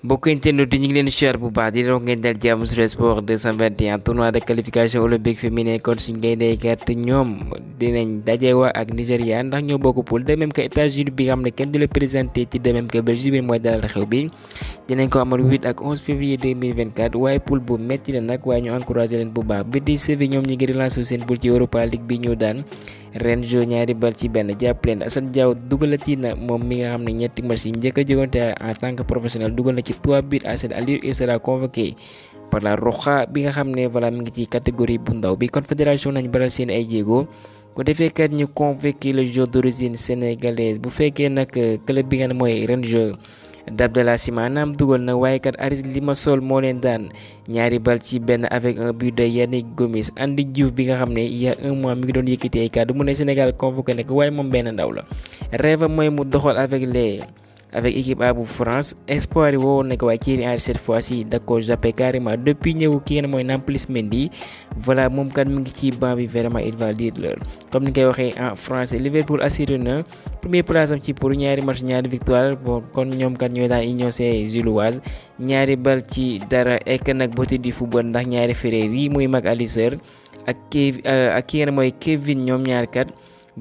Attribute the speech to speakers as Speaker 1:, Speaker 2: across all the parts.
Speaker 1: mbokk internet yi ñu ngi leen di bu baax di leen ngeen dal jàmm sur sport 221 tournoi de qualification olympique féminin kon suñu gayndeekat ñoom dinañ dajewa ak Nigéria ndax ñoo bokk poule de même que États-Unis bi nga xam ne kenn du la présenté ci de même que Belgique bi mooy dalal xew bi dinañ ko amal 8 ak 11 février 2024 waaye poule bu metti la nag waaye ñu encouragé leen bu baax bi di Séville ñoom ñi ngi relancé seen poule ci Europa League bi ñu daan Rennes ñaari bal ci benn jàpp leen Assane Diao dugalati na moom mi nga xam ne ñetti match yi njëkk a jogante en tant que professionnel dugal na ci 3 buts à cette allure. Il sera convoqué par la Roja bi nga xam ne voilà mi ngi ci catégorie bu ndaw bi confédération nañ baral seen ay jéego ko defee kat ñu convoqué le joueur d'origine sénégalaise bu fekkee nag club bi nga ne mooy Rennes d'Abdallah Sima naam dugal na waaye kat Aris Limassol moo leen daan ñaari bal ci benn avec un but de Yannick Gomis. Andy Diouf bi nga xam ne il y a un mois mi ngi doon yëkkati ay kàddu mu ne Sénégal convoqué ne ko waaye moom benn ndaw la rêve mooy mu doxal avec équipe A bu France espoir yi woowoon na ko waaye Thierry Henry cette fois-ci da ko jàppe carrément depuis ñëw ki ngeen mooy Nampalys Mendy voilà moom kat mi ngi ci banc bi vraiment il va lire l'heure comme ni koy waxee en français. Liverpool assuré na premier place am ci pour ñaari match ñaari victoire bon kon ñoom kat ñooy daan Union Saint-Gilloise ñaari bal ci dara ek nag beauté du football ndax ñaari frères yi muy Mac Allister ak ki ngeen mooy Kevin ñoom ñaar kat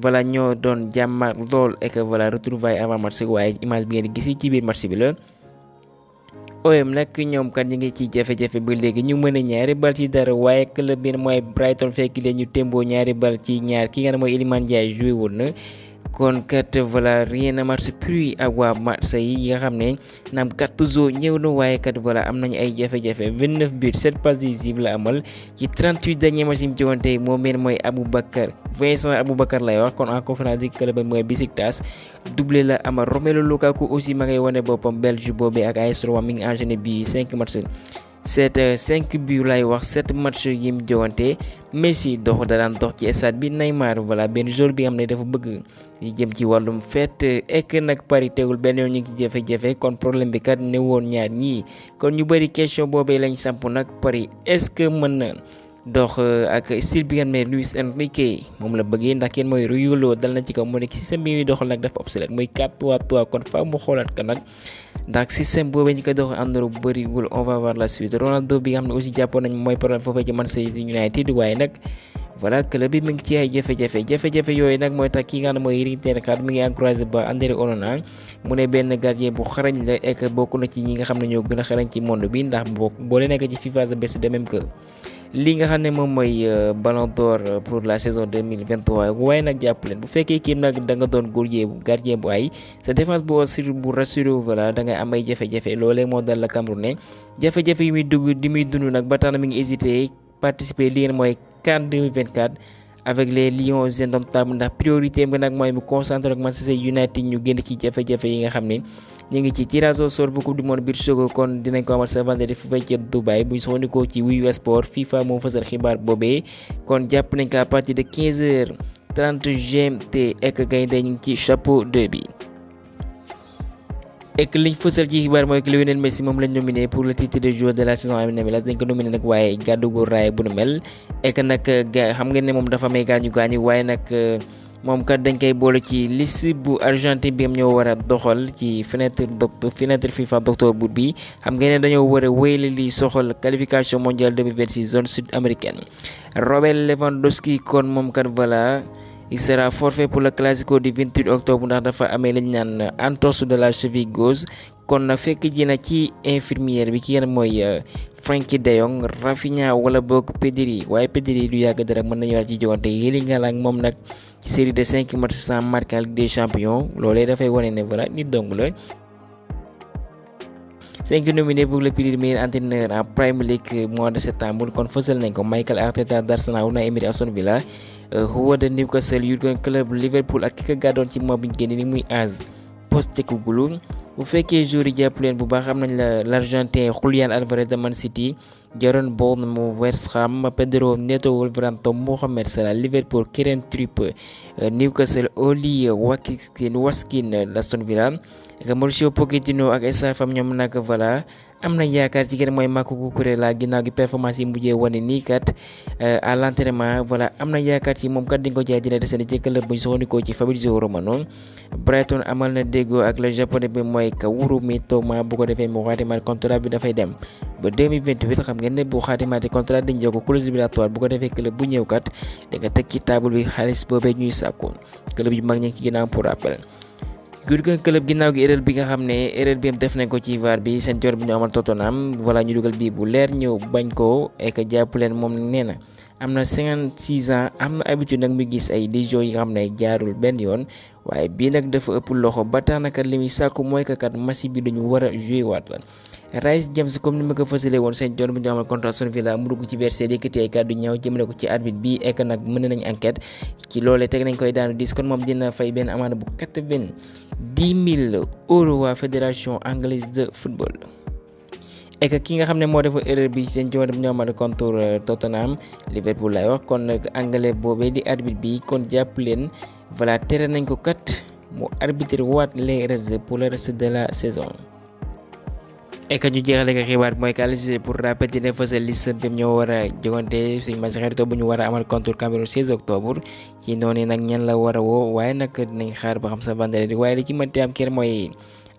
Speaker 1: voilà ñoo doon jàmmaar lool et que voilà retrouvailles avant match waaye image bi ngeen gis ci biir match bi la. OM nag ñoom kat ñu ngi ci jafe-jafe ba léegi ñu mën a ñaari bal ci dara waaye club bi mooy Brighton fekk leen ñu témboo ñaari bal ci ñaar ki nga ne mooy Iliman Ndiaye joué woon na. kon kat voilà rien ne marche plus ak waa Marseille yi nga xam ne naam Gattuso ñëw na waaye kat voilà am nañu ay jafe-jafe 29 buts 7 passes décisives la amal ci 38 derniers matchs yi mu jogante moom meen mooy Vincent Aboubacar lay wax kon en conférence de club mooy Besiktas doublé la amal Romelu Lukaku aussi ma ngay wane boppam Belge boobee ak AS Roma mi ngi enchaîné bi 5 matchs. 5 buts lay wax 7 match yi mu jogante Messi dox da daan dox ci stade bi Neymar voilà benn joueur bi nga xam ne dafa bëgg yi jëm ci wàllum fête ek nag Paris tegul benn yoon ñu ngi ci jafe-jafe kon problème bi kat ne woon ñaar ñii kon ñu bëri question boobee lañ samp nag Paris est-ce que mën na dox ak style bi nga xam ne Luis Enrique moom la bëggee ndax kenn mooy Ruyolo dal na ci kaw mu nekk système bi muy doxal nag dafa obsolète muy 4-3-3 kon faaw mu xoolaat ko nag ndax système boobu ñu koy dox am na lu bëriwul on va voir la suite. Ronaldo bi nga xam ne aussi jàppoon nañ mooy problème foofee ci Manchester United waaye nag voilà club bi mu ngi ci ay jafe-jafe yooyu nag mooy tax ki nga xam ne mooy Erik ten Hag mi ngi encouragé ba André Onana mu ne benn gardien bu xarañ la ek bokk na ci ñi nga xam ne ñoo gën a xarañ ci monde bi ndax boo leen nekk ci FIFA the best de même que li nga xam ne moom mooy ballon d'or pour la saison 2023 waaye nag jàpp leen bu fekkee kii nag da nga doon gardien bu ay sa défense bu rassuré voilà da ngay am ay jafe-jafe loolee moo dal la Camerounais jafe-jafe yi muy dund nag ba tax na mi ngi hésité participer li ngeen mooy CAN 2024 avec les Lions indomptables ndax priorité bi nag mooy mu concentré ak Manchester United ñu génn ci jafe-jafe yi nga xam ne ñu ngi ci tirage au sort bu coupe du monde biir Sogo kon dinañ ko amal sa vendredi fu fay ca Dubaï bu soxandikoo ci Wii Sport FIFA moo fësal xibaar boobee kon jàpp nañ ko à partir de 15h30 GMT ek gaynde ñu ngi ci chapeau 2 bi. ek liñ fësal ci xibaar mooy que Lionel Messi moom lañ nominé pour le titre de joueur de la saison am MLS dañ ko nominé nag waaye gàddu gu raay bu nu mel ek nag xam ngeen ne moom dafa may gaañu waaye nag moom kat dañ koy boole ci liste bu Argentine bi am ñoo war a doxal ci fenêtre FIFA d'octobre bi xam ngeen ne dañoo war a wéyale li soxal qualification mondiale 2026 zone sud américaine. Robert Lewandowski kon moom kat voilà il sera forfait pour le classico du 28 octobre ndax dafa amee lañ naan entorse de la cheville gauche kon na fekk ji na ci infirmière bi ki ngeen mooy Frenkie de Jong Rafinha wala boog Pedri waaye Pedri du yàgg dara mën nañu war ci jogante yéeli nga ak moom nag ci série de 5 matchs sans marquer en Ligue des Champions loolee dafay wane ne voilà nit dong la. 5 nominés pour le prix du meilleur entraîneur en Premier League mois de septembre kon fësal nañ ko Mikel Arteta d'Arsenal Unai Emery Aston Villa Howard de Newcastle Jurgen Klopp Liverpool ak ki ka gàddoon ci mois bi ñu génne ni muy AS Postecoglou bu fekkee jour yi jàpp leen bu baax am nañ l'Argentin Julián Álvarez de Man City Jarrod Bourne mu West Ham Pedro Neto Wolverhampton Mohamed Salah Liverpool Kieran Trippier Newcastle Oli Watkins Aston Villa ak Mauricio Pochettino ak staffam ñoom nag voilà am na yaakaar ci kenn mooy Marco Cucurella ginnaaw gi performance yi mujjee wane nii kat à l'entraînement voilà am na yaakaar ci moom kat di nga ko jaay dina desandi ci club bu ñu soxandikoo ci Fabrizio Romano. Brighton amal na déggoo ak le japonais bi mooy Kaoru Mitoma bu ko defee mu xaatimaat contrat bi dafay dem ba 2028 xam ngeen ne bu xaatimaatee contrat dañ jox ko clause libératoire bu ko defee club bu ñëw kat da nga teg ci table bi xaalis boobee ñuy sàkku club yu mag ñi ci ginnaaw pour rappel. Jurgen Klopp ginnaaw gi erreur bi nga xam ne erreur bi def nañ ko ci VAR bi seen joor bi ñu amal Tottenham voilà ñu dugal bii bu leer ñëw bañ ko et que jàpp leen moom nee na am na 56 ans am na habitude nag muy gis ay décisions yi nga xam ne jaarul benn yoon waaye bii nag dafa ëpp loxo ba tax na kat li muy sàkku mooy que kat match bi dañu war a joué waat la. Rice James comme ni ma ko fësalee woon seen joor bi ñu amal contre Aston Villa mu dugg ci verset yëkkati ay kàddu ñaaw jëmale ko ci arbitre bi et que nag mën nañ enquête ci loolee teg nañ koy daanu 10 kon moom dina fay benn amende bu 90,000 € waa fédération anglaise de football. et que ki nga xam ne moo defa erreur bi seen joor bi ñu amal contre Tottenham Liverpool lay wax kon nag anglais boobee di arbitre bi kon jàpp leen voilà tere nañ ko kat mu arbitre waat les erreurs pour le reste de la saison. et que ñu jeexale ko xibaar mooy que Aliou pour rappel dina fësal liste bi ñoo war a jogante suñu match xaritoo bu ñu war a amal contre Cameroun 16 octobre ci noonu nag ñan la war a woo waaye nag dinañ xaar ba xam sa vendredi waaye li ci mënti am kenn mooy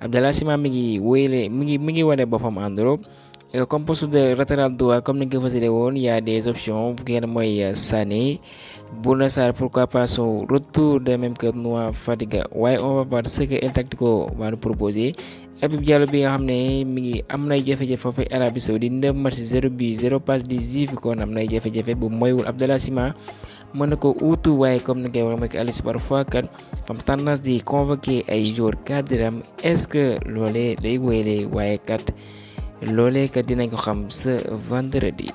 Speaker 1: Abdallah Sima mi ngi wéyale mi ngi wane boppam en Europe et que comme poste de latéral droit comme ni nga ko fësalee woon y a des options kenn mooy Sané Bouna Sarr pourquoi pas son retour de même que Noah Fadiga waaye on va voir ce que El Tactico va nous proposer. Habib Diallo bi nga xam ne mi ngi am nay jafe-jafe foofu Arabie Saoudite 9 match 0 but 0 passe décisive kon am nay jafe-jafe bu moywul Abdallah Sima mën na ko uutu waaye comme ni ngay wax mooy que Aliou parfois kat fam tendance di convoquer ay joueurs cadre am est-ce que loolee day wéyale waaye kat loolee kat dinañ ko xam ce vendredi.